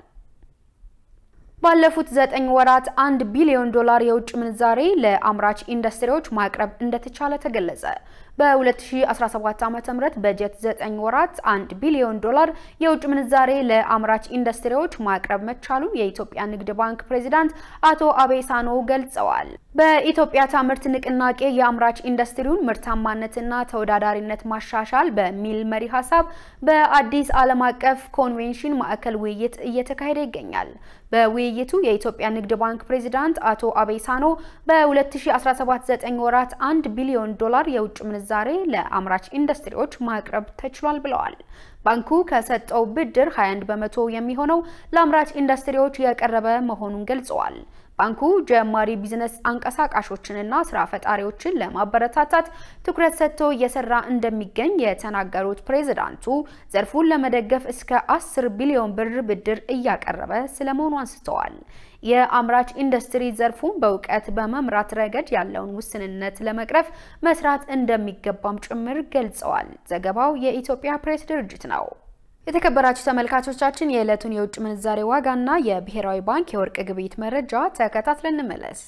ባለፉት 9 ወራት 1 ቢሊዮን ዶላር የውጭ ምንዛሬ ለአምራች ኢንዱስትሪዎች ማቅረብ እንደተቻለ ተገለጸ። በ2017 ዓ.ም በጀት 9 ወራት 1 ቢሊዮን ዶላር የውጭ ምንዛሬ ለአምራች ኢንዱስትሪዎች ማቅረብ መቻሉን የኢትዮጵያ ንግድ ባንክ ፕሬዝዳንት አቶ አቤ ሳኖ ገልጸዋል። በኢትዮጵያ ታምርት ንቅናቄ የአምራች ኢንዱስትሪውን ምርታማነትና ተወዳዳሪነት ማሻሻል በሚል መሪ ሀሳብ በአዲስ ዓለም አቀፍ ኮንቬንሽን ማዕከል ውይይት እየተካሄደ ይገኛል። በውይይቱ የኢትዮጵያ ንግድ ባንክ ፕሬዝዳንት አቶ አቤ ሳኖ በ2017 9 ወራት 1 ቢሊዮን ዶላር የውጭ ምንዛሬ ለአምራች ኢንዱስትሪዎች ማቅረብ ተችሏል ብለዋል። ባንኩ ከሰጠው ብድር 21 በመቶ የሚሆነው ለአምራች ኢንዱስትሪዎች የቀረበ መሆኑን ገልጸዋል። ባንኩ ጀማሪ ቢዝነስ አንቀሳቃሾችንና ስራ ፈጣሪዎችን ለማበረታታት ትኩረት ሰጥቶ እየሰራ እንደሚገኝ የተናገሩት ፕሬዝዳንቱ ዘርፉን ለመደገፍ እስከ 10 ቢሊዮን ብር ብድር እያቀረበ ስለመሆኑ አንስተዋል። የአምራች ኢንዱስትሪ ዘርፉን በእውቀት በመምራት ረገድ ያለውን ውስንነት ለመቅረፍ መስራት እንደሚገባም ጭምር ገልጸዋል። ዘገባው የኢትዮጵያ ፕሬስ ድርጅት ነው። የተከበራችሁ ተመልካቾቻችን የዕለቱን የውጭ ምንዛሬ ዋጋና የብሔራዊ ባንክ የወርቅ ግብይት መረጃ ተከታትለን እንመለስ።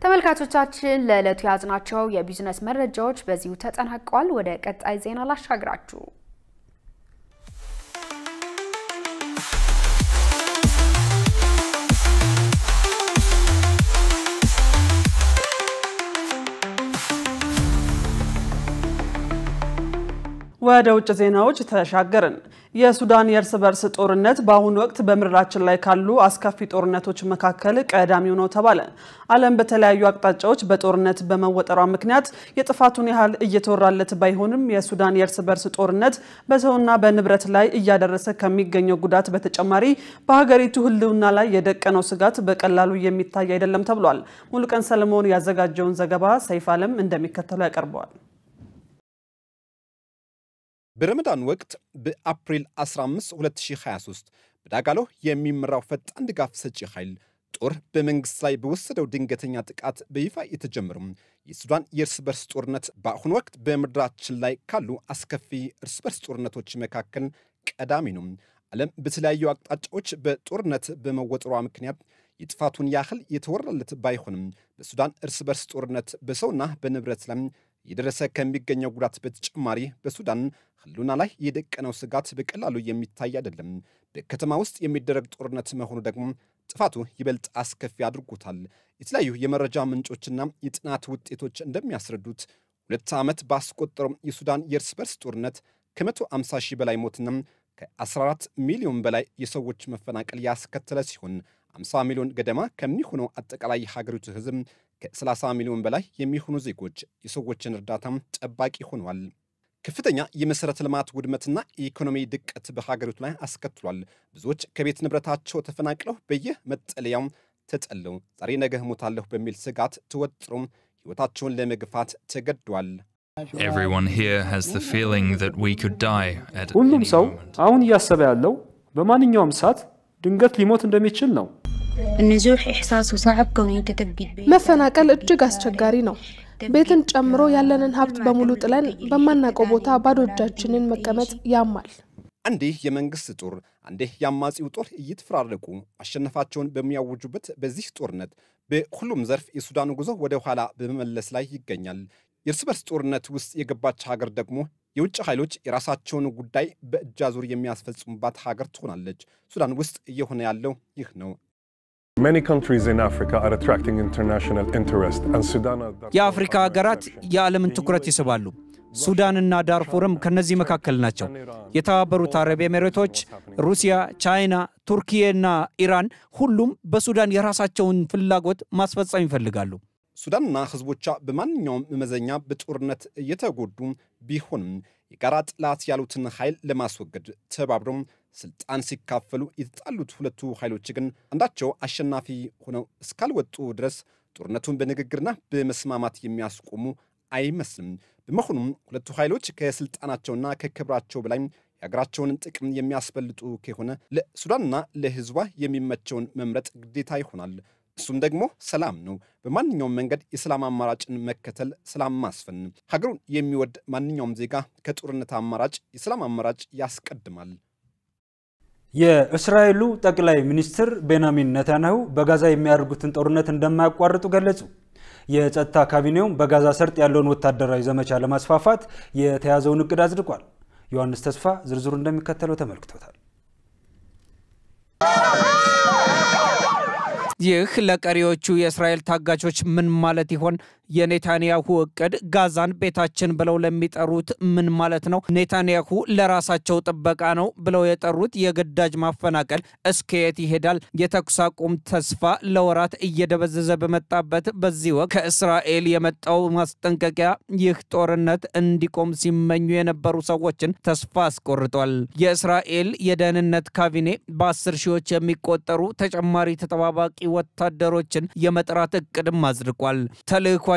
ተመልካቾቻችን ለዕለቱ ያዝናቸው የቢዝነስ መረጃዎች በዚሁ ተጠናቀዋል። ወደ ቀጣይ ዜና ላሻግራችሁ። ወደ ውጭ ዜናዎች ተሻገርን። የሱዳን የእርስ በርስ ጦርነት በአሁኑ ወቅት በምድራችን ላይ ካሉ አስከፊ ጦርነቶች መካከል ቀዳሚው ነው ተባለ። ዓለም በተለያዩ አቅጣጫዎች በጦርነት በመወጠሯ ምክንያት የጥፋቱን ያህል እየተወራለት ባይሆንም የሱዳን የእርስ በርስ ጦርነት በሰውና በንብረት ላይ እያደረሰ ከሚገኘው ጉዳት በተጨማሪ በሀገሪቱ ሕልውና ላይ የደቀነው ስጋት በቀላሉ የሚታይ አይደለም ተብሏል። ሙሉቀን ሰለሞን ያዘጋጀውን ዘገባ ሰይፍ ዓለም እንደሚከተለው ያቀርበዋል። በረመዳን ወቅት በአፕሪል 15 2023 በዳጋሎ የሚመራው ፈጣን ድጋፍ ሰጪ ኃይል ጦር በመንግስት ላይ በወሰደው ድንገተኛ ጥቃት በይፋ የተጀመረው የሱዳን የእርስ በርስ ጦርነት በአሁኑ ወቅት በምድራችን ላይ ካሉ አስከፊ እርስ በርስ ጦርነቶች መካከል ቀዳሚ ነው። ዓለም በተለያዩ አቅጣጫዎች በጦርነት በመወጠሯ ምክንያት የጥፋቱን ያህል የተወራለት ባይሆንም በሱዳን እርስ በርስ ጦርነት በሰውና በንብረት ላይ የደረሰ ከሚገኘው ጉዳት በተጨማሪ በሱዳን ሕልውና ላይ የደቀነው ስጋት በቀላሉ የሚታይ አይደለም። በከተማ ውስጥ የሚደረግ ጦርነት መሆኑ ደግሞ ጥፋቱ ይበልጥ አስከፊ አድርጎታል። የተለያዩ የመረጃ ምንጮችና የጥናት ውጤቶች እንደሚያስረዱት 2 ዓመት ባስቆጠረው የሱዳን የእርስ በርስ ጦርነት ከ150 ሺህ በላይ ሞትና ከ14 ሚሊዮን በላይ የሰዎች መፈናቀል ያስከተለ ሲሆን 50 ሚሊዮን ገደማ ከሚሆነው አጠቃላይ ሀገሪቱ ሕዝብ ከ30 ሚሊዮን በላይ የሚሆኑ ዜጎች የሰዎችን እርዳታ ጠባቂ ሆነዋል። ከፍተኛ የመሰረተ ልማት ውድመትና የኢኮኖሚ ድቀት በሀገሪቱ ላይ አስከትሏል። ብዙዎች ከቤት ንብረታቸው ተፈናቅለው በየመጠለያው ተጠለው ዛሬ ነገ ሞታለሁ በሚል ስጋት ተወጥረው ሕይወታቸውን ለመግፋት ተገደዋል። Everyone here has the feeling that we could die at ሁሉም ሰው አሁን እያሰበ ያለው በማንኛውም ሰዓት ድንገት ሊሞት እንደሚችል ነው። መፈናቀል እጅግ አስቸጋሪ ነው። ቤትን ጨምሮ ያለንን ሀብት በሙሉ ጥለን በማናውቀው ቦታ ባዶ እጃችንን መቀመጥ ያማል። አንዴ የመንግስት ጦር አንዴ የአማጺው ጦር እየተፈራረቁ አሸነፋቸውን በሚያውጁበት በዚህ ጦርነት በሁሉም ዘርፍ የሱዳን ጉዞ ወደ ኋላ በመመለስ ላይ ይገኛል። የእርስ በርስ ጦርነት ውስጥ የገባች ሀገር ደግሞ የውጭ ኃይሎች የራሳቸውን ጉዳይ በእጅ አዙር የሚያስፈጽሙባት ሀገር ትሆናለች። ሱዳን ውስጥ እየሆነ ያለው ይህ ነው። Many countries in Africa are attracting international interest and Sudan የአፍሪካ ሀገራት የዓለምን ትኩረት ይስባሉ። ሱዳንና ዳርፉርም ከነዚህ መካከል ናቸው። የተባበሩት አረብ ኤሚሬቶች፣ ሩሲያ፣ ቻይና፣ ቱርኪያና ኢራን ሁሉም በሱዳን የራሳቸውን ፍላጎት ማስፈጸም ይፈልጋሉ። ሱዳንና ህዝቦቿ በማንኛውም መመዘኛ በጦርነት እየተጎዱ ቢሆንም የጋራ ጥላት ያሉትን ኃይል ለማስወገድ ተባብረው ስልጣን ሲካፈሉ የተጣሉት ሁለቱ ኃይሎች ግን አንዳቸው አሸናፊ ሆነው እስካልወጡ ድረስ ጦርነቱን በንግግርና በመስማማት የሚያስቆሙ አይመስልም። በመሆኑም ሁለቱ ኃይሎች ከስልጣናቸውና ከክብራቸው በላይ የሀገራቸውን ጥቅም የሚያስበልጡ ከሆነ ለሱዳንና ለህዝቧ የሚመቸውን መምረጥ ግዴታ ይሆናል። እሱም ደግሞ ሰላም ነው። በማንኛውም መንገድ የሰላም አማራጭን መከተል ሰላም ማስፈን። ሀገሩን የሚወድ ማንኛውም ዜጋ ከጦርነት አማራጭ የሰላም አማራጭ ያስቀድማል። የእስራኤሉ ጠቅላይ ሚኒስትር ቤንያሚን ኔታንያሁ በጋዛ የሚያደርጉትን ጦርነት እንደማያቋርጡ ገለጹ። የጸጥታ ካቢኔው በጋዛ ሰርጥ ያለውን ወታደራዊ ዘመቻ ለማስፋፋት የተያዘውን እቅድ አጽድቋል። ዮሐንስ ተስፋ ዝርዝሩ እንደሚከተለው ተመልክቶታል። ይህ ለቀሪዎቹ የእስራኤል ታጋቾች ምን ማለት ይሆን? የኔታንያሁ እቅድ ጋዛን ቤታችን ብለው ለሚጠሩት ምን ማለት ነው? ኔታንያሁ ለራሳቸው ጥበቃ ነው ብለው የጠሩት የግዳጅ ማፈናቀል እስከየት ይሄዳል? የተኩስ አቁም ተስፋ ለወራት እየደበዘዘ በመጣበት በዚህ ወቅት ከእስራኤል የመጣው ማስጠንቀቂያ ይህ ጦርነት እንዲቆም ሲመኙ የነበሩ ሰዎችን ተስፋ አስቆርጧል። የእስራኤል የደህንነት ካቢኔ በ10 ሺዎች የሚቆጠሩ ተጨማሪ ተጠባባቂ ወታደሮችን የመጥራት እቅድም አጽድቋል። ተልእኮ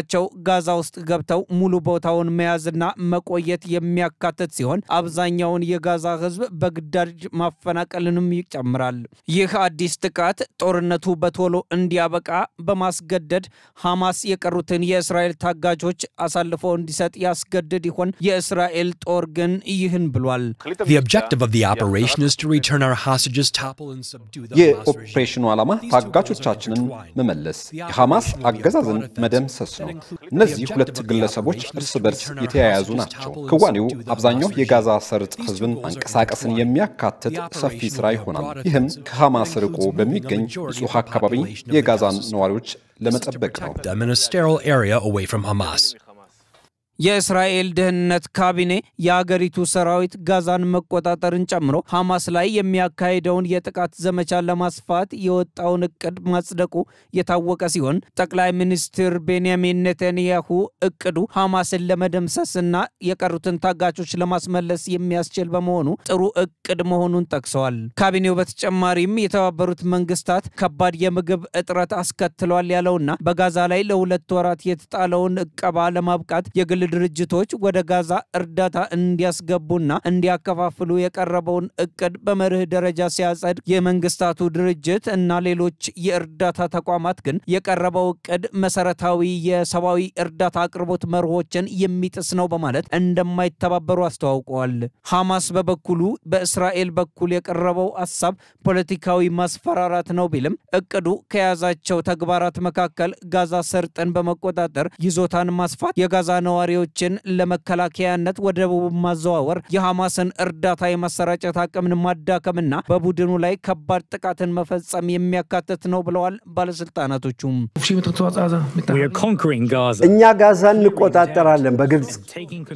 ጋዛ ውስጥ ገብተው ሙሉ ቦታውን መያዝና መቆየት የሚያካትት ሲሆን አብዛኛውን የጋዛ ህዝብ በግዳጅ ማፈናቀልንም ይጨምራል። ይህ አዲስ ጥቃት ጦርነቱ በቶሎ እንዲያበቃ በማስገደድ ሐማስ የቀሩትን የእስራኤል ታጋቾች አሳልፎ እንዲሰጥ ያስገድድ ይሆን? የእስራኤል ጦር ግን ይህን ብሏል። The objective of the operation is to return our hostages, topple and subdue the የኦፕሬሽኑ ዓላማ ታጋቾቻችንን መመለስ፣ የሐማስ አገዛዝን መደምሰስ ነው። እነዚህ ሁለት ግለሰቦች እርስ በርስ የተያያዙ ናቸው። ክዋኔው አብዛኛው የጋዛ ሰርጥ ህዝብን አንቀሳቀስን የሚያካትት ሰፊ ስራ ይሆናል። ይህም ከሐማስ ርቆ በሚገኝ ንጹህ አካባቢ የጋዛን ነዋሪዎች ለመጠበቅ ነው። የእስራኤል ደህንነት ካቢኔ የአገሪቱ ሰራዊት ጋዛን መቆጣጠርን ጨምሮ ሐማስ ላይ የሚያካሂደውን የጥቃት ዘመቻ ለማስፋት የወጣውን እቅድ ማጽደቁ የታወቀ ሲሆን ጠቅላይ ሚኒስትር ቤንያሚን ኔታንያሁ እቅዱ ሐማስን ለመደምሰስና የቀሩትን ታጋቾች ለማስመለስ የሚያስችል በመሆኑ ጥሩ እቅድ መሆኑን ጠቅሰዋል። ካቢኔው በተጨማሪም የተባበሩት መንግስታት ከባድ የምግብ እጥረት አስከትሏል ያለውና በጋዛ ላይ ለ2 ወራት የተጣለውን እቀባ ለማብቃት የግል ድርጅቶች ወደ ጋዛ እርዳታ እንዲያስገቡና እንዲያከፋፍሉ የቀረበውን እቅድ በመርህ ደረጃ ሲያጸድቅ የመንግስታቱ ድርጅት እና ሌሎች የእርዳታ ተቋማት ግን የቀረበው እቅድ መሰረታዊ የሰብአዊ እርዳታ አቅርቦት መርሆችን የሚጥስ ነው በማለት እንደማይተባበሩ አስተዋውቀዋል። ሐማስ በበኩሉ በእስራኤል በኩል የቀረበው ሐሳብ ፖለቲካዊ ማስፈራራት ነው ቢልም እቅዱ ከያዛቸው ተግባራት መካከል ጋዛ ሰርጥን በመቆጣጠር ይዞታን ማስፋት፣ የጋዛ ነዋሪዎችን ለመከላከያነት ወደ ደቡብ ማዘዋወር፣ የሐማስን እርዳታ የማሰራጨት አቅምን ማዳከምና በቡድኑ ላይ ከባድ ጥቃትን መፈጸም የሚያካትት ነው ብለዋል ባለስልጣናቶቹም። እኛ ጋዛን እንቆጣጠራለን፣ በግልጽ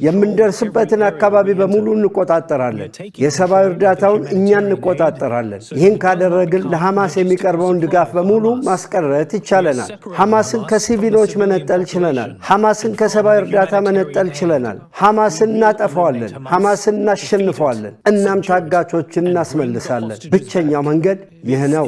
የምንደርስበትን አካባቢ በሙሉ እንቆጣጠራለን፣ የሰብአዊ እርዳታውን እኛ እንቆጣጠራለን። ይህን ካደረግን ለሐማስ የሚቀርበውን ድጋፍ በሙሉ ማስቀረት ይቻለናል። ሐማስን ከሲቪሎች መነጠል ችለናል። ሐማስን ከሰብአዊ እርዳታ መነጠል ችለናል። ሐማስን እናጠፋዋለን፣ ሐማስን እናሸንፈዋለን፣ እናም ታጋቾችን እናስመልሳለን። ብቸኛው መንገድ ይህ ነው።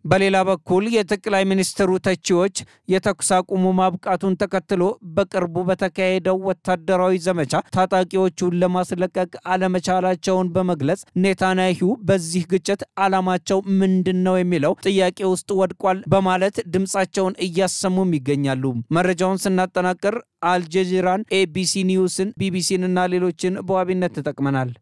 በሌላ በኩል የጠቅላይ ሚኒስትሩ ተቺዎች የተኩስ አቁሙ ማብቃቱን ተከትሎ በቅርቡ በተካሄደው ወታደራዊ ዘመቻ ታጣቂዎቹን ለማስለቀቅ አለመቻላቸውን በመግለጽ ኔታንያሁ በዚህ ግጭት ዓላማቸው ምንድነው የሚለው ጥያቄ ውስጥ ወድቋል በማለት ድምጻቸውን እያሰሙም ይገኛሉ። መረጃውን ስናጠናቀር አልጀዚራን፣ ኤቢሲ ኒውስን፣ ቢቢሲን እና ሌሎችን በዋቢነት ተጠቅመናል።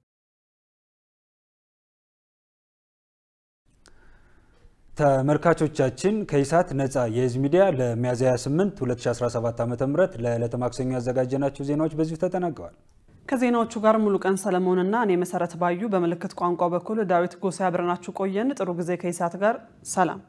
ተመልካቾቻችን ከኢሳት ነፃ የህዝብ ሚዲያ ለሚያዝያ 28 2017 ዓ.ም ለዕለተ ማክሰኞ ያዘጋጀናቸው ዜናዎች በዚሁ ተጠናቀዋል። ከዜናዎቹ ጋር ሙሉቀን ሰለሞንና እኔ መሰረት ባዩ በመልእክት ቋንቋ በኩል ዳዊት ጎሳ አብረናችሁ ቆየን። ጥሩ ጊዜ ከኢሳት ጋር ሰላም።